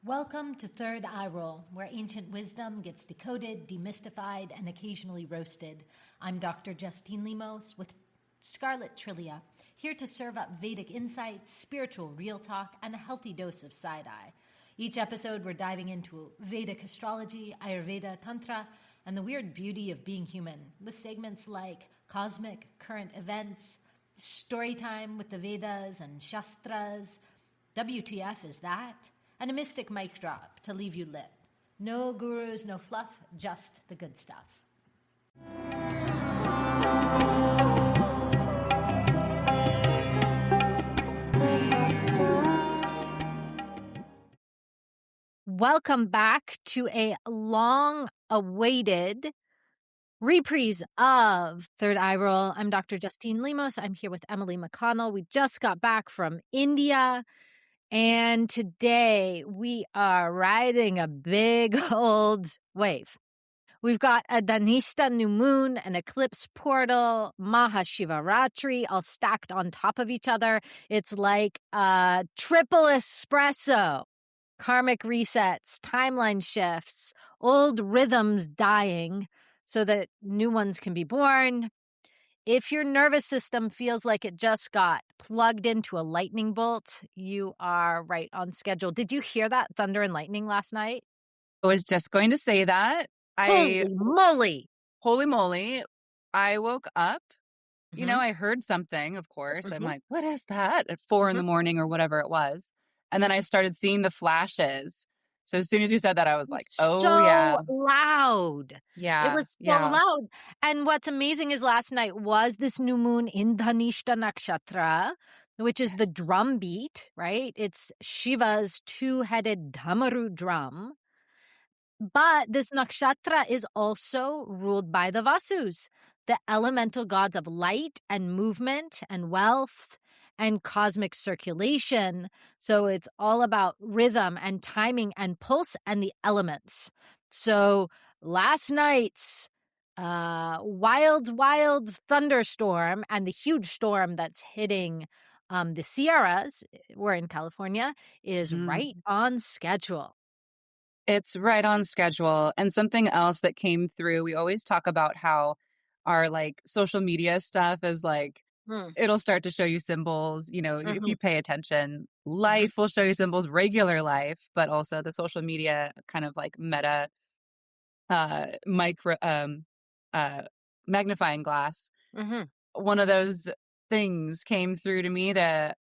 Welcome to Third Eye Roll, where ancient wisdom gets decoded, demystified, and occasionally roasted. I'm Dr. Justine Lemos with Scarlet Trillia, here to serve up Vedic insights, spiritual real talk, and a healthy dose of side-eye. Each episode, we're diving into Vedic astrology, Ayurveda, Tantra, and the weird beauty of being human, with segments like cosmic, current events, story time with the Vedas and Shastras, WTF is that? And a mystic mic drop to leave you lit. No gurus, no fluff, just the good stuff. Welcome back to a long-awaited reprise of Third Eye Roll. I'm Dr. Justine Lemos. I'm here with Emily McConnell. We just got back from India. And today we are riding a big old wave. We've got a Dhanistha new moon, an eclipse portal, Maha Shiva Ratri, all stacked on top of each other. It's like a triple espresso. Karmic resets, timeline shifts, old rhythms dying so that new ones can be born. If your nervous system feels like it just got plugged into a lightning bolt, you are right on schedule. Did you hear that thunder and lightning last night? I was just going to say that. Holy moly. Holy moly. I woke up, I heard something, of course. I'm like, what is that? At 4 in the morning or whatever it was. And then I started seeing the flashes. So as soon as you said that, I was like, oh, yeah. So loud. Yeah. It was so loud. And what's amazing is last night was this new moon in Dhanistha Nakshatra, which is the drum beat, right? It's Shiva's two-headed Dhamaru drum. But this nakshatra is also ruled by the Vasus, the elemental gods of light and movement and wealth and cosmic circulation. So it's all about rhythm and timing and pulse and the elements. So last night's wild thunderstorm and the huge storm that's hitting the Sierras, we're in California, is right on schedule. It's right on schedule. And something else that came through, we always talk about how our social media stuff is it'll start to show you symbols, if you pay attention. Life will show you symbols, regular life, but also the social media kind of meta magnifying glass. One of those things came through to me that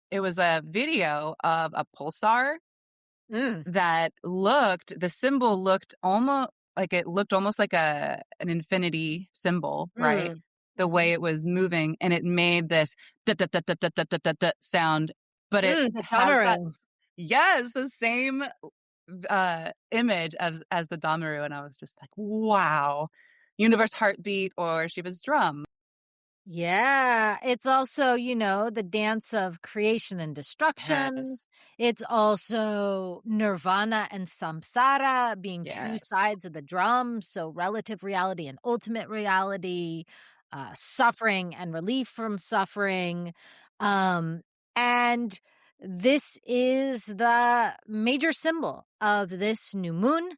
it was a video of a pulsar that the symbol looked almost like an infinity symbol, right? The way it was moving, and it made this sound, but it has the same image as the Damaru, and I was just like, wow, universe heartbeat or Shiva's drum. Yeah, it's also, the dance of creation and destruction. Yes. It's also nirvana and samsara being two sides of the drum. So relative reality and ultimate reality, suffering and relief from suffering. And this is the major symbol of this new moon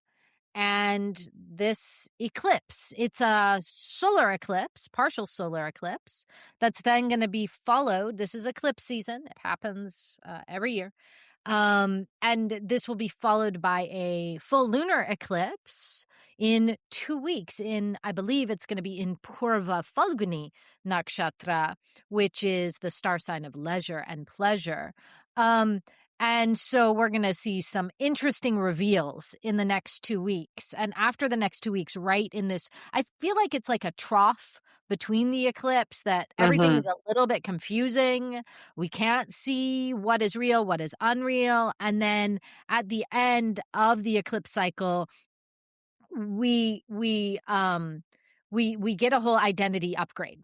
and this eclipse. It's a solar eclipse, partial solar eclipse, that's then going to be followed. This is eclipse season. It happens every year. And this will be followed by a full lunar eclipse in 2 weeks. I believe it's going to be in Purva Falguni Nakshatra, which is the star sign of leisure and pleasure. And so we're going to see some interesting reveals in the next 2 weeks. And after the next 2 weeks, right in this, I feel like it's like a trough between the eclipse that everything is a little bit confusing. We can't see what is real, what is unreal. And then at the end of the eclipse cycle, we get a whole identity upgrade.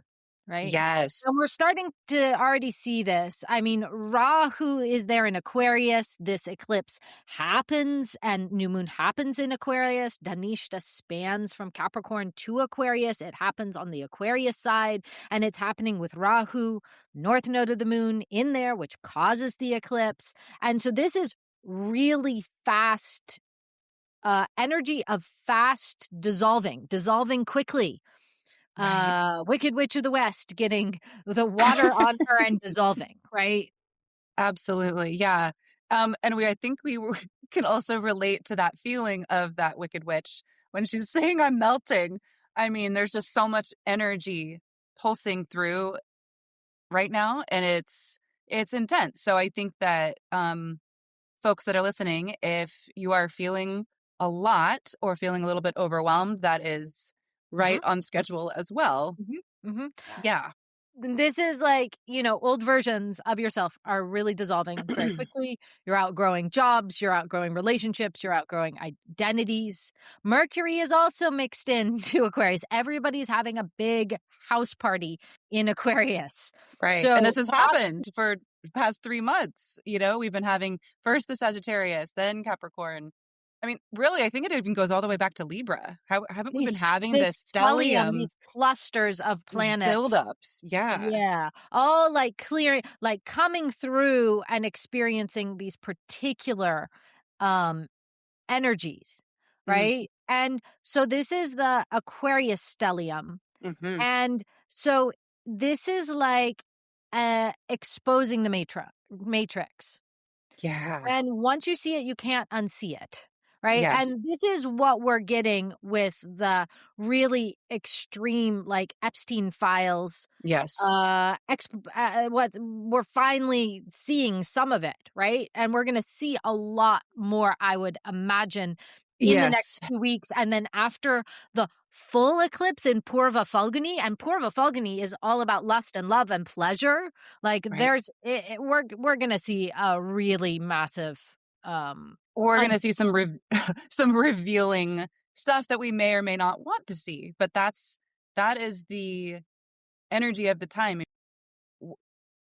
Right? Yes. And we're starting to already see this. I mean, Rahu is there in Aquarius. This eclipse happens and new moon happens in Aquarius. Dhanistha spans from Capricorn to Aquarius. It happens on the Aquarius side, and it's happening with Rahu, north node of the moon, in there, which causes the eclipse. And so this is really fast energy of fast dissolving quickly. Right. Wicked Witch of the West getting the water on her and dissolving, right? Absolutely. Yeah. And I think can also relate to that feeling of that Wicked Witch when she's saying, I'm melting. I mean, there's just so much energy pulsing through right now, and it's intense. So I think that folks that are listening, if you are feeling a lot or feeling a little bit overwhelmed, that is right Mhm, on schedule as well. mhm, mhm. Yeah. This is like, old versions of yourself are really dissolving very quickly. You're outgrowing jobs, you're outgrowing relationships, you're outgrowing identities. Mercury is also mixed into Aquarius. Everybody's having a big house party in Aquarius. Right. And So this has lots. happened for the past 3 months. We've been having first the Sagittarius, then Capricorn. I mean, really, I think it even goes all the way back to Libra. How haven't we been having this This stellium, stellium, these clusters of these planets. buildups? Yeah. Yeah, all like clearing, like coming through and experiencing these particular um energies, Mm, right? And so this is the Aquarius stellium. mhm. And so this is like exposing the matrix. Yeah. And once you see it, you can't unsee it, right? Yes. And this is what we're getting with the really extreme, like Epstein files. Yes. What we're finally seeing some of it, right? And we're going to see a lot more, I would imagine, in the next Yes. 2 weeks. And then after the full eclipse in Purva Falguni, and Purva Falguni is all about lust and love and pleasure. Like Right. we're gonna see a really massive We're un- gonna see some some revealing stuff that we may or may not want to see, but that is the energy of the time.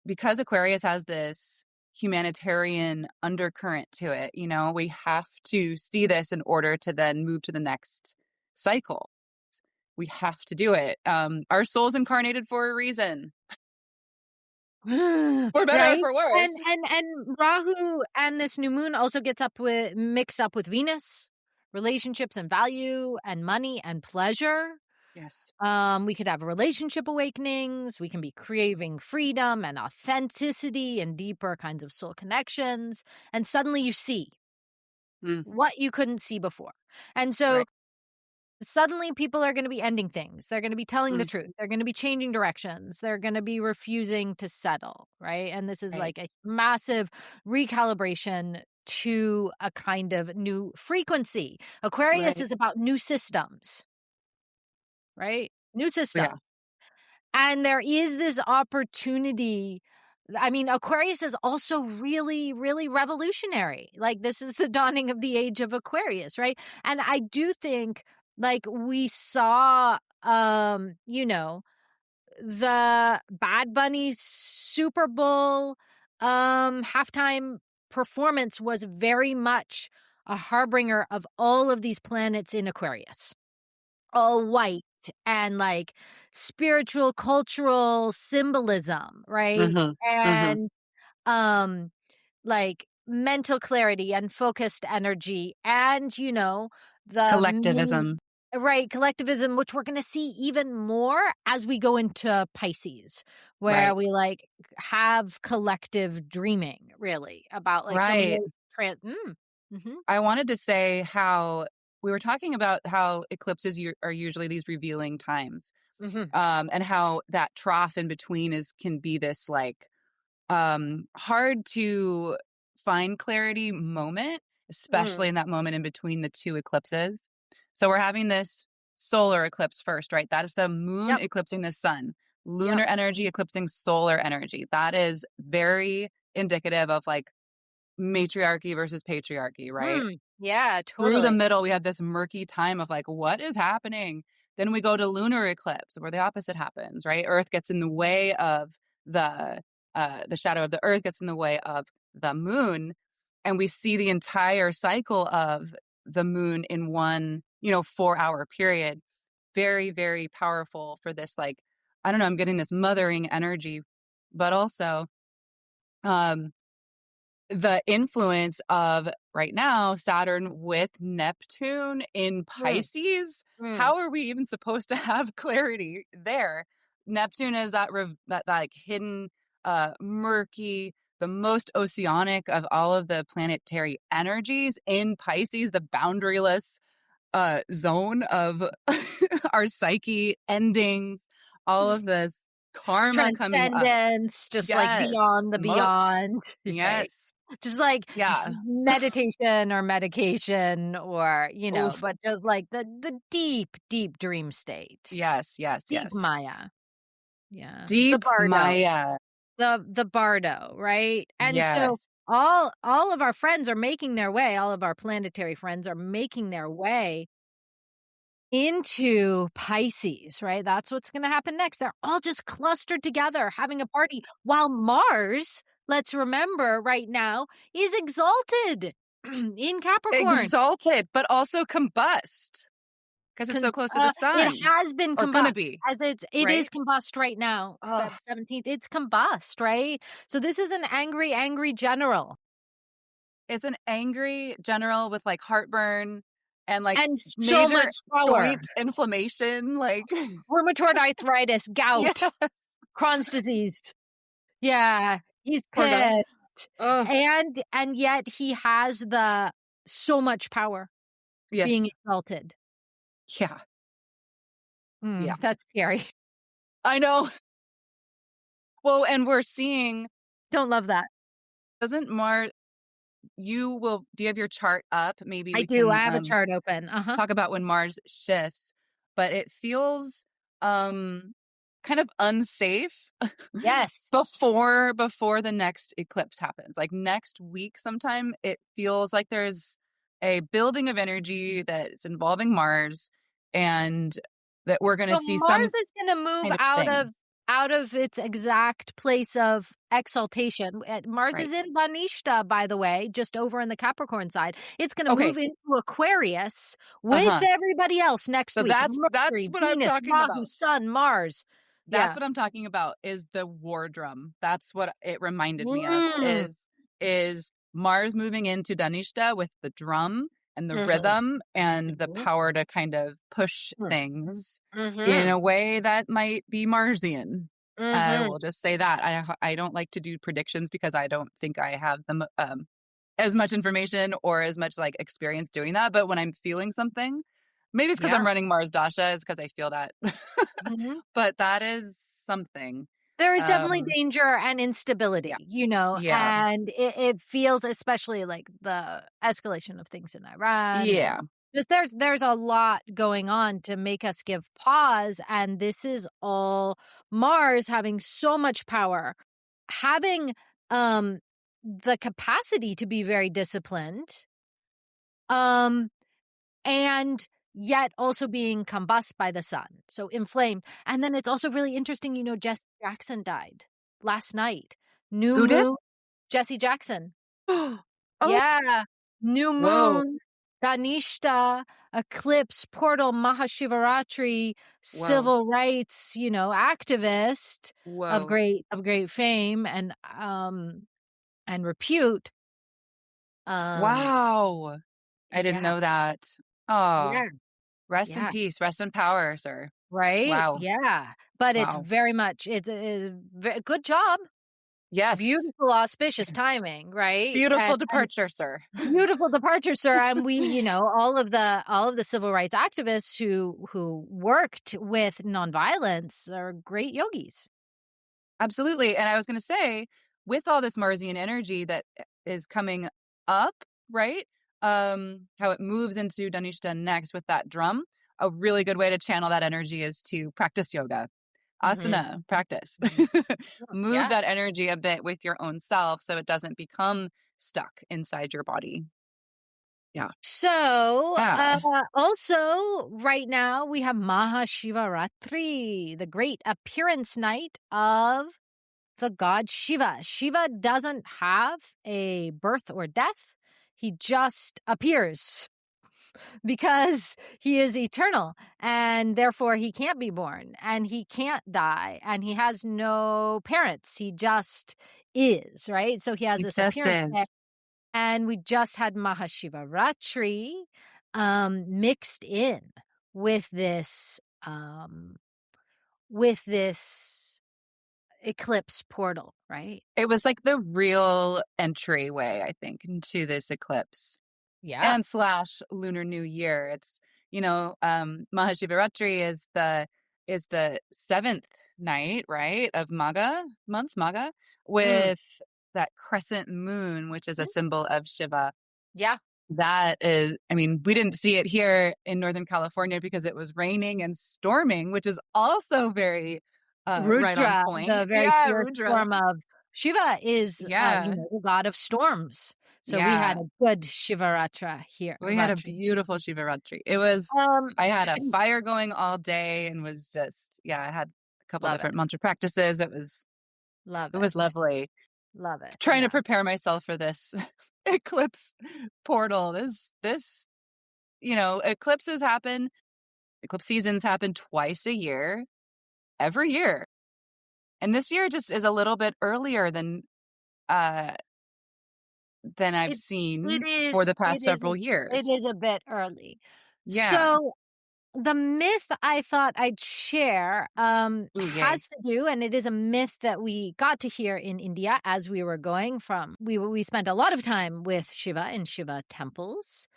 Because Aquarius has this humanitarian undercurrent to it, we have to see this in order to then move to the next cycle. We have to do it. Our soul's incarnated for a reason, for better or right? for worse. And Rahu and this new moon also gets up with mixed up with Venus, relationships and value and money and pleasure. Yes. We could have relationship awakenings. We can be craving freedom and authenticity and deeper kinds of soul connections. And suddenly you see Mm, what you couldn't see before. And so right. suddenly people are going to be ending things. They're going to be telling the Mm, truth. They're going to be changing directions. They're going to be refusing to settle, right? And this is right. like a massive recalibration to a kind of new frequency. Aquarius Right. is about new systems, right? New Yeah. systems. And there is this opportunity. I mean, Aquarius is also really, really revolutionary. Like, this is the dawning of the age of Aquarius, right? And I do think, like, we saw, the Bad Bunny Super Bowl halftime performance was very much a harbinger of all of these planets in Aquarius, all white and like spiritual cultural symbolism, right? Mhm. Mhm. And um like mental clarity and focused energy and the mini, Collectivism. right, collectivism, which we're going to see even more as we go into Pisces, where Right. we like have collective dreaming really about like the Right. most mhm, I wanted to say how we were talking about how eclipses are usually these revealing times, mhm, and how that trough in between can be this like hard to find clarity moment, especially mm, in that moment in between the two eclipses. So we're having this solar eclipse first, right? That is the moon yep, eclipsing the sun, yep, lunar energy eclipsing solar energy. That is very indicative of like matriarchy versus patriarchy, right? yeah, Through the totally. middle, we have this murky time of like, what is happening? Then we go to lunar eclipse where the opposite happens, right? Earth gets in the way of the the shadow of the earth gets in the way of the moon. And we see the entire cycle of the moon in one, 4-hour period. Very, very powerful for this, like, I don't know, I'm getting this mothering energy, but also, um, the influence of right now Saturn with Neptune in Mm, Pisces. mm. How are we even supposed to have clarity there? Neptune is that like hidden, murky, the most oceanic of all of the planetary energies in Pisces, the boundaryless zone of our psyche, endings, all of this karma coming up. Transcendence, just like Yes, beyond the moksha. beyond, right? Yes. Just like Yeah. meditation or medication or, Oof. but just like the deep, deep dream state. Yes, yes, Deep yes. Maya. Yeah. The Deep bardo. Maya. The bardo, right? And so Yes. all of our friends are making their way, all of our planetary friends are making their way into Pisces, right? That's what's going to happen next. They're all just clustered together having a party while Mars, let's remember right now, is exalted in Capricorn. Exalted, but also combust because it's so close to the It sun. has been Or gonna combust be, as it is right? combust right now, Oh, Feb 17th. It's combust, right? So this is an angry, angry general it's an angry general with, like, heartburn and, like, and so major much power. joint inflammation, like Rheumatoid arthritis, Yes. gout, Crohn's disease. Yeah, he's Poor guy. pissed. Oh, And yet he has the so much power being yes. exalted. Yeah, yeah. That's scary. I know. Well, and we're seeing Don't love that. doesn't Mars do you have your chart up? Maybe I we do, I can, have a chart open. Uh-huh. talk about when Mars shifts, but it feels, um, kind of unsafe Yes. before the next eclipse happens. Like, next week sometime, it feels like there's a building of energy that's involving Mars and that we're gonna So see some Mars is gonna move kind of thing. out of its exact place of exaltation. Mars is Right. in Dhanistha, by the way, just over in the Capricorn side. It's gonna Okay. move into Aquarius with Uh-huh. everybody else next So week. that's Mercury, what I'm Venus, talking Rahu, about. Sun, Mars. That's Yeah. what I'm talking about is the war drum. That's what it reminded me of Mm. is Mars moving into Dhanishta with the drum and the Mhm. rhythm and the Mhm. power to kind of push Mm. things in Mhm. a way that might be Marsian. I Mhm. will just say that. I don't like to do predictions because I don't think I have as much information or as much like experience doing that. But when I'm feeling something, maybe it's because Yeah. I'm running Mars Dasha, is because I feel that. Mhm. But that is something. There is definitely Um, danger and instability, yeah, yeah, and it feels especially like the escalation of things in Iran yeah. and just there's a lot going on to make us give pause, and this is all Mars having so much power, having um the capacity to be very disciplined, um and yet also being combust by the sun, so inflamed. And then it's also really interesting, Jesse Jackson died last night. New Who did? moon, Jesse Jackson. Oh, Yeah. New whoa, moon, Dhanishta, eclipse, portal, Maha Shiva Ratri, whoa, civil rights, activist whoa. of great fame and repute. Um, Wow. I didn't yeah, know that. Oh, yeah, rest in yeah. peace, rest in power, sir. Right? Wow, Yeah. But it's wow. very much it's a good job. Yes. Beautiful auspicious timing, right? Beautiful And departure, sir. beautiful departure, sir. And we, all of the civil rights activists who worked with nonviolence are great yogis. Absolutely. And I was going to say, with all this Marsian energy that is coming up, right? How it moves into Dhanishta next with that drum, a really good way to channel that energy is to practice yoga, Mhm. asana, practice. Mhm. Move Yeah. that energy a bit with your own self so it doesn't become stuck inside your body. Yeah. So, Yeah. also right now we have Maha Shiva Ratri, the great appearance night of the god Shiva. Shiva doesn't have a birth or death. He just appears because he is eternal and therefore he can't be born and he can't die and he has no parents. He just is, right? So he has It this just appearance. is. And we just had Maha Shiva Ratri mixed in with this eclipse portal, right? It was like the real entryway, I think, into this eclipse Yeah. and slash Lunar New Year. It's, Maha Shiva Ratri is the seventh night, right, of Maga, Mm. with that crescent moon, which is a Mhm. symbol of Shiva. Yeah. That is, I mean, we didn't see it here in Northern California because it was raining and storming, which is also very right on Rudra, the point. very Yeah, fierce Rudra. form of Shiva is, Yeah, the god of storms. So we had yeah. a good Shivaratra here. We had a Ratri. beautiful Shiva Ratri. It was, Um, I had a fire going all day and was just, yeah, I had a couple love it. different mantra practices. Love It was it. Lovely. Love it. Trying to Yeah. prepare myself for this eclipse portal. Eclipses happen, eclipse seasons happen twice a year, every year. And this year just is a little bit earlier uh than I've It it seen for the is it past is several it years. is a bit early. Yeah. So the myth I thought I'd share Ooh, yay. has to do, and it is a myth that we got to hear in India as we were going from. We spent a lot of time with Shiva in Shiva temples,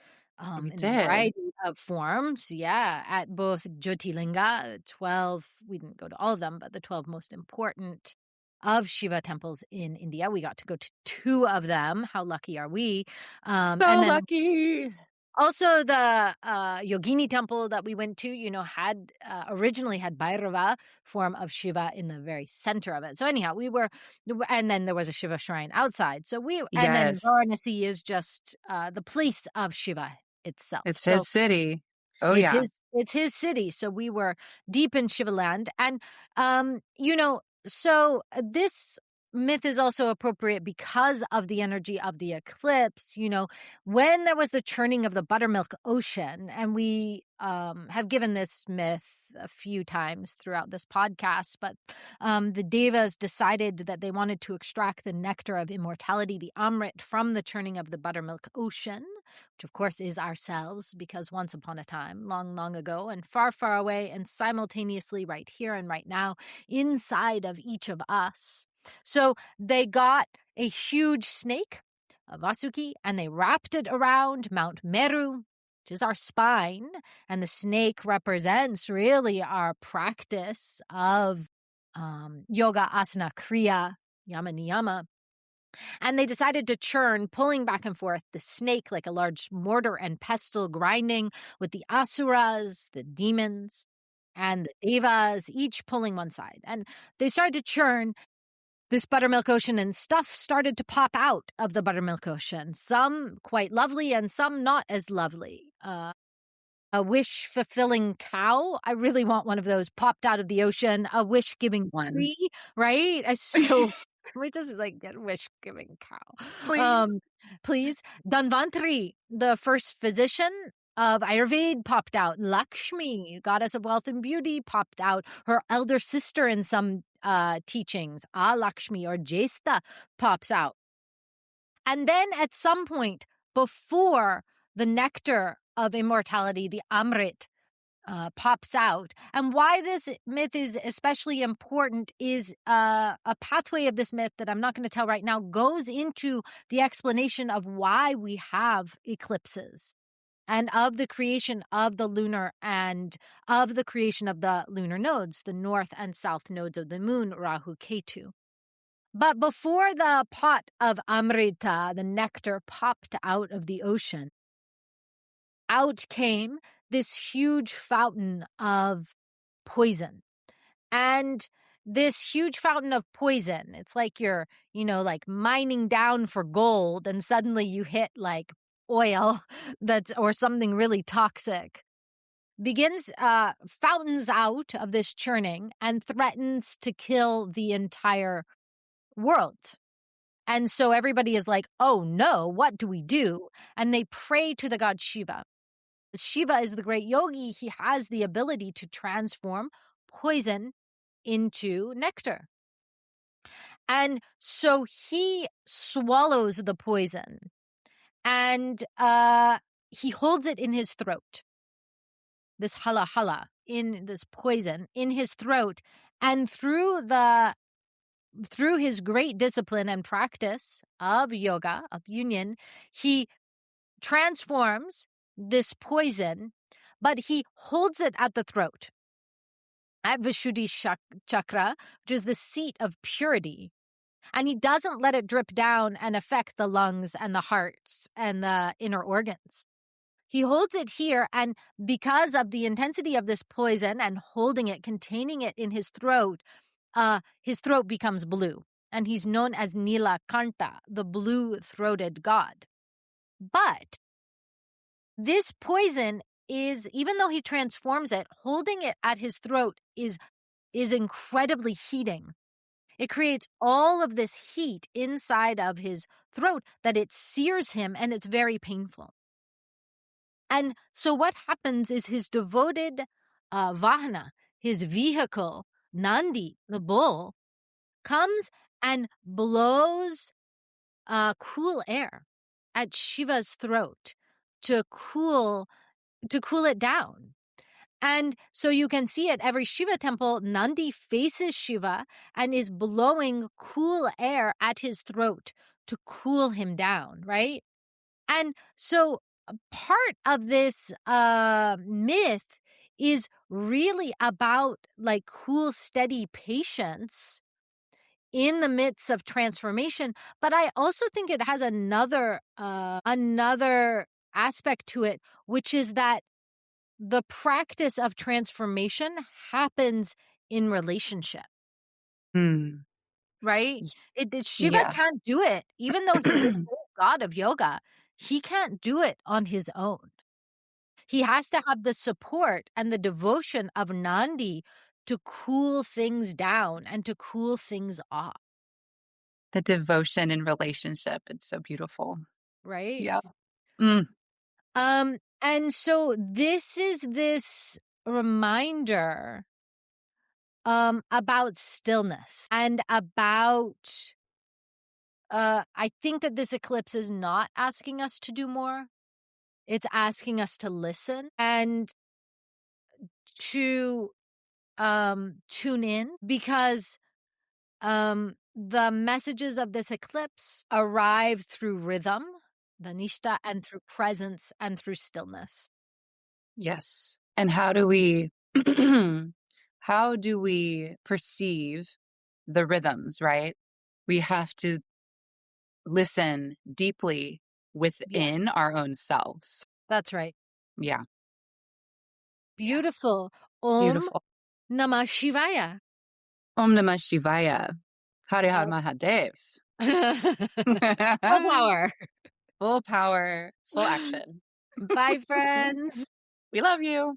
We in a did. variety of forms. Yeah, at both Jyotirlinga, 12. We didn't go to all of them, but the 12 most important of Shiva temples in India. We got to go to 2 of them. How lucky are we? And So then lucky. also, the Yogini temple that we went to, had originally had Bhairava, form of Shiva, in the very center of it. So anyhow, and then there was a Shiva shrine outside. And then Yes. Varanasi is just the place of Shiva itself. It's So his city. Oh yeah. it's his city. So we were deep in Shiva land. And, so this myth is also appropriate because of the energy of the eclipse. When there was the churning of the buttermilk ocean, and we have given this myth a few times throughout this podcast, but the devas decided that they wanted to extract the nectar of immortality, the amrit, from the churning of the buttermilk ocean, which of course is ourselves, because once upon a time, long, long ago, and far, far away, and simultaneously right here and right now, inside of each of us. So they got a huge snake, a Vasuki, and they wrapped it around Mount Meru, which is our spine, and the snake represents really our practice of yoga, asana, kriya, yama, niyama. And they decided to churn, pulling back and forth the snake like a large mortar and pestle, grinding with the asuras, the demons, and the devas, each pulling one side. And they started to churn this buttermilk ocean, and stuff started to pop out of the buttermilk ocean. Some quite lovely and some not as lovely. A wish-fulfilling cow. I really want one of those popped out of the ocean. A wish-giving One. tree, right? So can we just get a wish-giving cow? Please. Please. Dhanvantari, the first physician of Ayurveda, popped out. Lakshmi, goddess of wealth and beauty, popped out. Her elder sister in some teachings, Lakshmi or Jesta, pops out. And then at some point, before the nectar of immortality, the Amrit, pops out. And why this myth is especially important is a pathway of this myth that I'm not going to tell right now goes into the explanation of why we have eclipses, and of the creation of the lunar, and of the creation of the lunar nodes, the north and south nodes of the moon, Rahu Ketu. But before the pot of Amrita, the nectar, popped out of the ocean, out came this huge fountain of poison. And this huge fountain of poison, it's like you're, mining down for gold, and suddenly you hit oil or something really toxic. Fountains out of this churning and threatens to kill the entire world. And so everybody is like, oh no, what do we do? And they pray to the god Shiva. Shiva is the great yogi. He has the ability to transform poison into nectar. And so he swallows the poison, And he holds it in his throat, this hala hala, in this poison in his throat. And through his great discipline and practice of yoga, of union, he transforms this poison, but he holds it at the throat, at Vishuddhi chakra, which is the seat of purity. And he doesn't let it drip down and affect the lungs and the hearts and the inner organs. He holds it here, and because of the intensity of this poison and holding it, containing it in his throat becomes blue. And he's known as Nilakanta, the blue-throated god. But this poison is, even though he transforms it, holding it at his throat is incredibly heating. It creates all of this heat inside of his throat that it sears him, and it's very painful. And so what happens is his devoted Vahana, his vehicle, Nandi, the bull, comes and blows cool air at Shiva's throat to cool it down. And so you can see at every Shiva temple, Nandi faces Shiva and is blowing cool air at his throat to cool him down, right? And so part of this myth is really about like cool, steady patience in the midst of transformation. But I also think it has another aspect to it, which is that the practice of transformation happens in relationship, right? Shiva Yeah. can't do it, even though he's the sole god of yoga. He can't do it on his own. He has to have the support and the devotion of Nandi to cool things down and to cool things off. The devotion in relationship. It's so beautiful. Right? Yeah. Mm. And so this is this reminder about stillness and about I think that this eclipse is not asking us to do more. It's asking us to listen and to tune in, because the messages of this eclipse arrive through rhythm, Dhanistha, and through presence and through stillness. Yes. And how do we how do we perceive the rhythms, right? We have to listen deeply within our own selves. That's right. Yeah. Beautiful. Om Beautiful. Namah Shivaya. Om Namah Shivaya. Hare Har Oh. Mahadev. Full power. Full power, full action. Bye, friends. We love you.